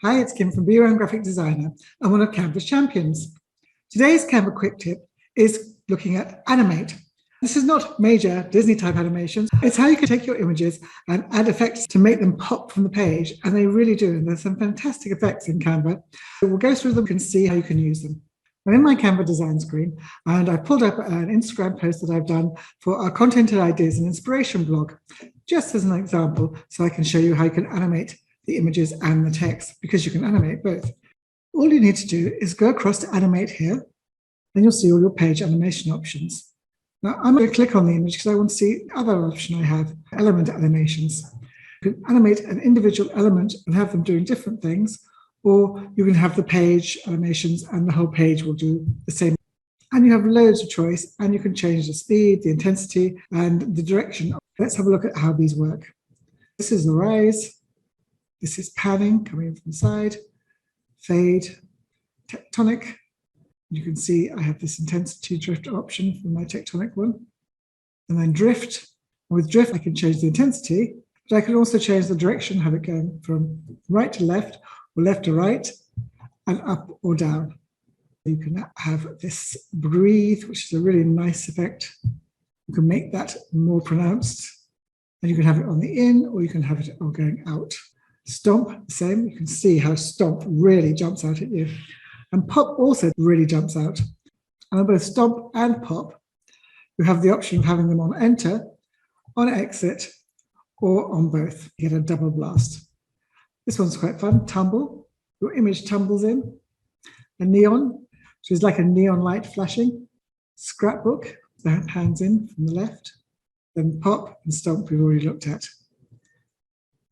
Hi, it's Kim from Be Your Own Graphic Designer and one of Canva's champions. Today's Canva quick tip is looking at Animate. This is not major Disney type animations. It's how you can take your images and add effects to make them pop from the page, and they really do. And there's some fantastic effects in Canva. So we'll go through them and see how you can use them. I'm in my Canva design screen, and I pulled up an Instagram post that I've done for our Content and Ideas and Inspiration blog, just as an example, so I can show you how you can animate the images and the text, because you can animate both. All you need to do is go across to Animate here, and you'll see all your page animation options. Now, I'm going to click on the image because I want to see the other option I have, element animations. You can animate an individual element and have them doing different things, or you can have the page animations and the whole page will do the same. And you have loads of choice, and you can change the speed, the intensity, and the direction. Let's have a look at how these work. This is the rise. This is panning coming in from the side, fade, tectonic. You can see I have this intensity drift option for my tectonic one. And then drift. With drift, I can change the intensity, but I can also change the direction, have it going from right to left or left to right and up or down. You can have this breathe, which is a really nice effect. You can make that more pronounced, and you can have it on the in or you can have it on going out. Stomp, the same. You can see how stomp really jumps out at you. And pop also really jumps out. And on both stomp and pop, you have the option of having them on enter, on exit, or on both. You get a double blast. This one's quite fun. Tumble. Your image tumbles in. A neon, which is like a neon light flashing. Scrapbook, that hands in from the left. Then pop and stomp we've already looked at.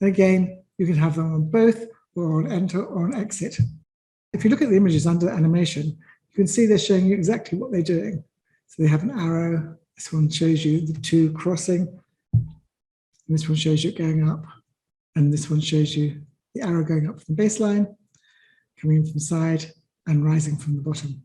And again, you can have them on both, or on enter or on exit. If you look at the images under animation, you can see they're showing you exactly what they're doing. So they have an arrow. This one shows you the two crossing. And this one shows you it going up. And this one shows you the arrow going up from the baseline, coming in from the side, and rising from the bottom.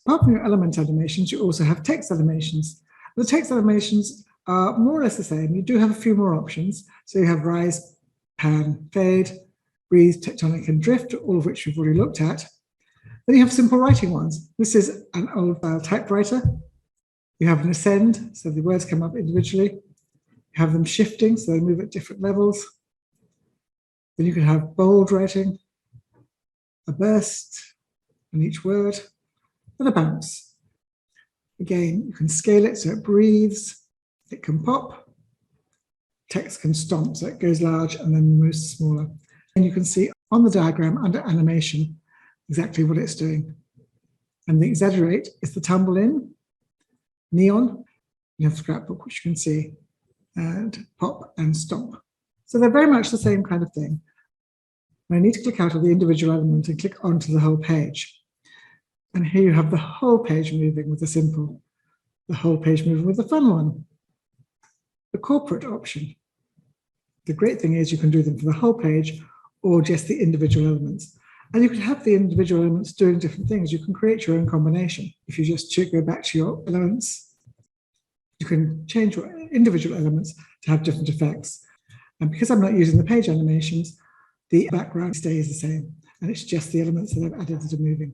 Apart from your element animations, you also have text animations. The text animations are more or less the same. You do have a few more options. So you have rise, pan, fade, breathe, tectonic, and drift, all of which we've already looked at. Then you have simple writing ones. This is an old style typewriter. You have an ascend, so the words come up individually. You have them shifting, so they move at different levels. Then you can have bold writing, a burst on each word, and a bounce. Again, you can scale it so it breathes, it can pop, text can stomp, so it goes large and then moves smaller. And you can see on the diagram under animation exactly what it's doing. And the exaggerate is the tumble in, neon, you have scrapbook, which you can see, and pop and stomp. So they're very much the same kind of thing. And I need to click out of the individual element and click onto the whole page. And here you have the whole page moving with the simple, the whole page moving with the fun one. The corporate option. The great thing is you can do them for the whole page or just the individual elements. And you can have the individual elements doing different things. You can create your own combination. If you just go back to your elements, you can change your individual elements to have different effects. And because I'm not using the page animations, the background stays the same. And it's just the elements that I've added that are moving.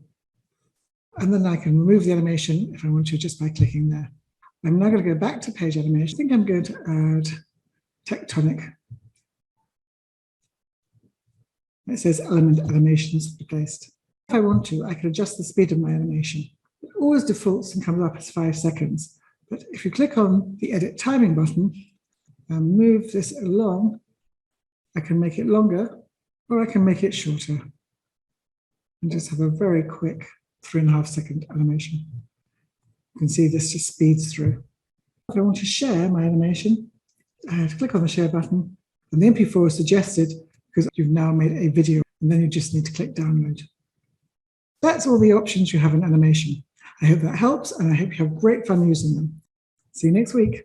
And then I can remove the animation if I want to just by clicking there. I'm now going to go back to page animation. I think I'm going to add tectonic. It says element animations replaced. If I want to, I can adjust the speed of my animation. It always defaults and comes up as 5 seconds. But if you click on the edit timing button and move this along, I can make it longer or I can make it shorter. And just have a very quick 3.5 second animation. You can see this just speeds through. If I want to share my animation, I have to click on the share button, and the MP4 is suggested because you've now made a video, and then you just need to click download. That's all the options you have in animation. I hope that helps, and I hope you have great fun using them. See you next week.